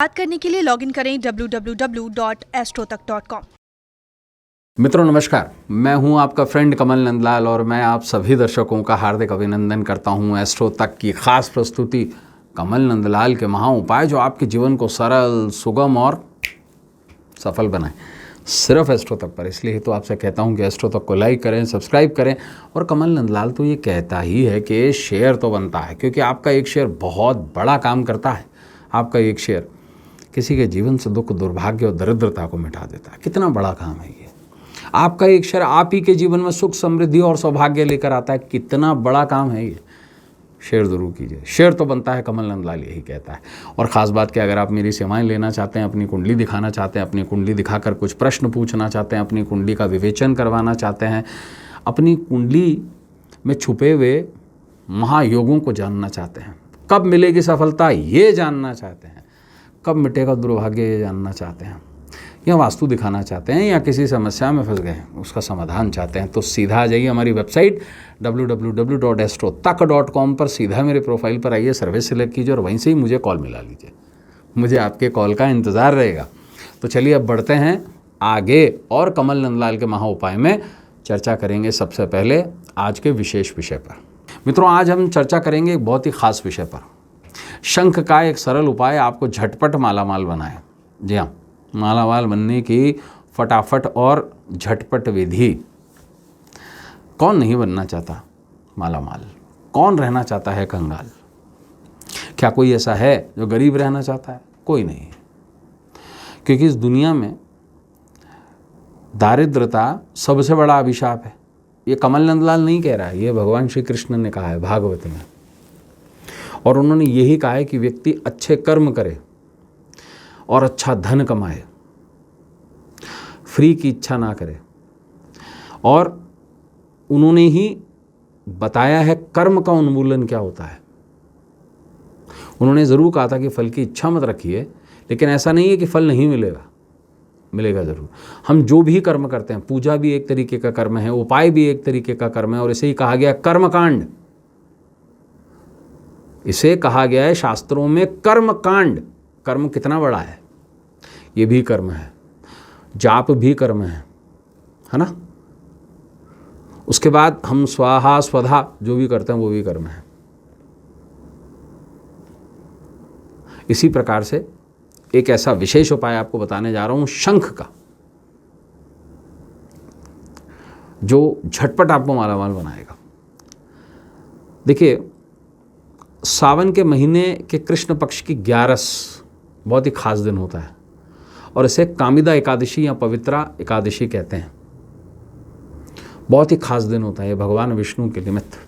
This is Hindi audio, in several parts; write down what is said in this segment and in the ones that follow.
बात करने के लिए लॉगिन करें www.astrotak.com। मित्रों नमस्कार, मैं हूं आपका फ्रेंड कमल नंदलाल और मैं आप सभी दर्शकों का हार्दिक अभिनंदन करता हूं एस्ट्रो तक की खास प्रस्तुति कमल नंदलाल के महा उपाय जो आपके जीवन को सरल, सुगम और सफल बनाए, सिर्फ एस्ट्रो तक पर। इसलिए तो आपसे कहता हूं कि एस्ट्रो तक को लाइक करें, सब्सक्राइब करें। और कमल नंदलाल तो ये कहता ही है कि शेयर तो बनता है, क्योंकि आपका एक शेयर बहुत बड़ा काम करता है। आपका एक शेयर किसी के जीवन से दुख, दुर्भाग्य और दरिद्रता को मिटा देता है। कितना बड़ा काम है ये। आपका एक शेयर आप ही के जीवन में सुख, समृद्धि और सौभाग्य लेकर आता है। कितना बड़ा काम है ये। शेयर ज़रूर कीजिए। शेयर तो बनता है, कमल नंदलाल यही कहता है। और ख़ास बात कि अगर आप मेरी सेवाएं लेना चाहते हैं, अपनी कुंडली दिखाना चाहते हैं, अपनी कुंडली दिखाकर कुछ प्रश्न पूछना चाहते हैं, अपनी कुंडली का विवेचन करवाना चाहते हैं, अपनी कुंडली में छुपे हुए महायोगों को जानना चाहते हैं, कब मिलेगी सफलता ये जानना चाहते हैं, कब मिटेगा दुर्भाग्य ये जानना चाहते हैं, या वास्तु दिखाना चाहते हैं, या किसी समस्या में फंस गए उसका समाधान चाहते हैं, तो सीधा आ जाइए हमारी वेबसाइट www.astrotak.com पर। सीधा मेरे प्रोफाइल पर आइए, सर्विस सिलेक्ट कीजिए और वहीं से ही मुझे कॉल मिला लीजिए। मुझे आपके कॉल का इंतज़ार रहेगा। तो चलिए अब बढ़ते हैं आगे और कमल नंदलाल के महा उपाय में चर्चा करेंगे। सबसे पहले आज के विशेष विषय पर। मित्रों, आज हम चर्चा करेंगे एक बहुत ही खास विषय पर। शंख का एक सरल उपाय आपको झटपट मालामाल बनाए। जी हाँ, मालामाल बनने की फटाफट और झटपट विधि। कौन नहीं बनना चाहता मालामाल? कौन रहना चाहता है कंगाल? क्या कोई ऐसा है जो गरीब रहना चाहता है? कोई नहीं। क्योंकि इस दुनिया में दारिद्रता सबसे बड़ा अभिशाप है। ये कमल नंदलाल नहीं कह रहा है, ये भगवान श्री कृष्ण ने कहा है भागवत में। और उन्होंने यही कहा है कि व्यक्ति अच्छे कर्म करे और अच्छा धन कमाए, फ्री की इच्छा ना करे। और उन्होंने ही बताया है कर्म का उन्मूलन क्या होता है। उन्होंने ज़रूर कहा था कि फल की इच्छा मत रखिए, लेकिन ऐसा नहीं है कि फल नहीं मिलेगा, मिलेगा ज़रूर। हम जो भी कर्म करते हैं, पूजा भी एक तरीके का कर्म है, उपाय भी एक तरीके का कर्म है, और इसे ही कहा गया कर्मकांड। इसे कहा गया है शास्त्रों में कर्मकांड। कर्म कितना बड़ा है, ये भी कर्म है। जाप भी कर्म है ना। उसके बाद हम स्वाहा स्वधा जो भी करते हैं वो भी कर्म है। इसी प्रकार से एक ऐसा विशेष उपाय आपको बताने जा रहा हूं शंख का, जो झटपट आपको मालामाल बनाएगा। देखिए, सावन के महीने के कृष्ण पक्ष की 11 बहुत ही खास दिन होता है, और इसे कामिदा एकादशी या पवित्रा एकादशी कहते हैं। बहुत ही खास दिन होता है ये भगवान विष्णु के निमित्त।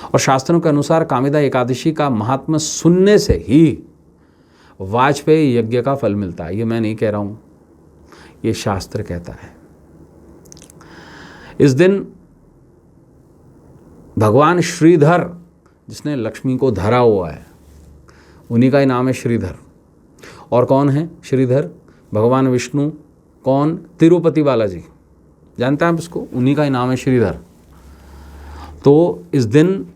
और शास्त्रों के अनुसार कामिदा एकादशी का महात्म्य सुनने से ही वाजपेयी यज्ञ का फल मिलता है। ये मैं नहीं कह रहा हूँ, ये शास्त्र कहता है। इस दिन भगवान श्रीधर, जिसने लक्ष्मी को धरा हुआ है, उन्हीं का ही नाम है श्रीधर। और कौन है श्रीधर? भगवान विष्णु। कौन? तिरुपति बालाजी, जानते हैं आप इसको? उन्हीं का ही नाम है श्रीधर। तो इस दिन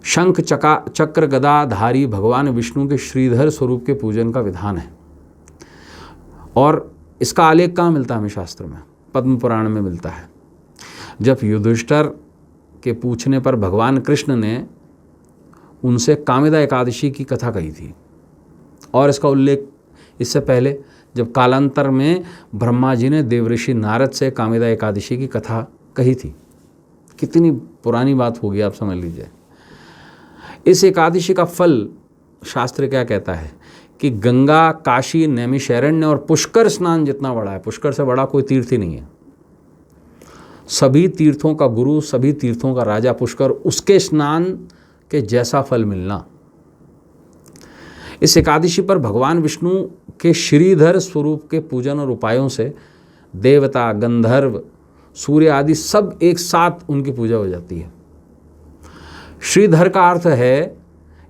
शंख चक्र गदाधारी भगवान विष्णु के श्रीधर स्वरूप के पूजन का विधान है। और इसका आलेख कहाँ मिलता है हमें? शास्त्र में, पद्म पुराण में मिलता है। जब युधिष्ठिर के पूछने पर भगवान कृष्ण ने उनसे कामिदा एकादशी की कथा कही थी, और इसका उल्लेख इससे पहले जब कालांतर में ब्रह्मा जी ने देवऋषि नारद से कामिदा एकादशी की कथा कही थी। कितनी पुरानी बात होगी, आप समझ लीजिए। इस एकादशी का फल शास्त्र क्या कहता है कि गंगा, काशी, नैमिषारण्य और पुष्कर स्नान जितना बड़ा है, पुष्कर से बड़ा कोई तीर्थ ही नहीं है। सभी तीर्थों का गुरु, सभी तीर्थों का राजा पुष्कर, उसके स्नान के जैसा फल मिलना। इस एकादशी पर भगवान विष्णु के श्रीधर स्वरूप के पूजन और उपायों से देवता, गंधर्व, सूर्य आदि सब एक साथ उनकी पूजा हो जाती है। श्रीधर का अर्थ है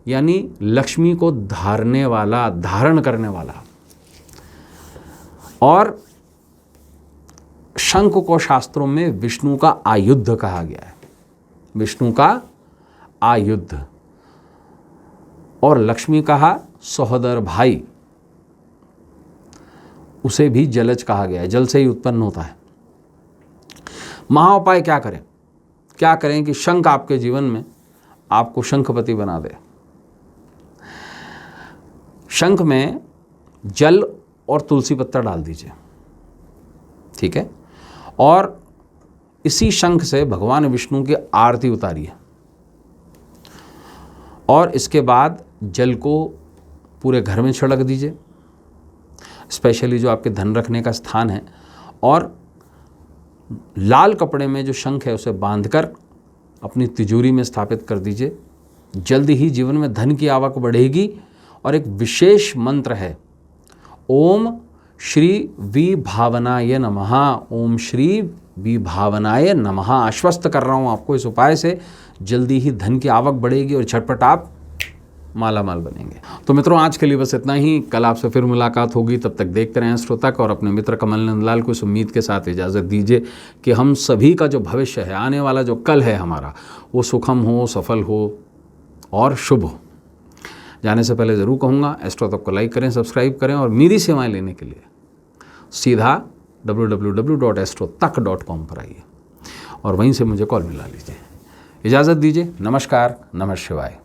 यानी लक्ष्मी को धारने वाला, धारण करने वाला। और शंख को शास्त्रों में विष्णु का आयुध कहा गया है, विष्णु का आयुध। और लक्ष्मी कहा सहोदर भाई, उसे भी जलज कहा गया है, जल से ही उत्पन्न होता है। महाउपाय क्या करें? क्या करें कि शंख आपके जीवन में आपको शंखपति बना दे। शंख में जल और तुलसी पत्ता डाल दीजिए, ठीक है, और इसी शंख से भगवान विष्णु की आरती उतारिए और इसके बाद जल को पूरे घर में छिड़क दीजिए, स्पेशली जो आपके धन रखने का स्थान है, और लाल कपड़े में जो शंख है उसे बांधकर अपनी तिजोरी में स्थापित कर दीजिए। जल्दी ही जीवन में धन की आवक बढ़ेगी। और एक विशेष मंत्र है, ओम श्री विभावनाय नमः, ओम श्री विभावनाय नमः। आश्वस्त कर रहा हूँ आपको, इस उपाय से जल्दी ही धन की आवक बढ़ेगी और झटपट आप माला माल बनेंगे। तो मित्रों, आज के लिए बस इतना ही। कल आपसे फिर मुलाकात होगी, तब तक देखते रहें एस्ट्रो तक और अपने मित्र कमल नंदलाल को इस उम्मीद के साथ इजाज़त दीजिए कि हम सभी का जो भविष्य है, आने वाला जो कल है हमारा, वो सुखम हो, सफल हो और शुभ हो। जाने से पहले ज़रूर कहूँगा, एस्ट्रो तक को लाइक करें, सब्सक्राइब करें और मेरी सेवाएं लेने के लिए सीधा www.astrotak.com पर आइए और वहीं से मुझे कॉल मिला लीजिए। इजाज़त दीजिए। नमस्कार, नमः शिवाय।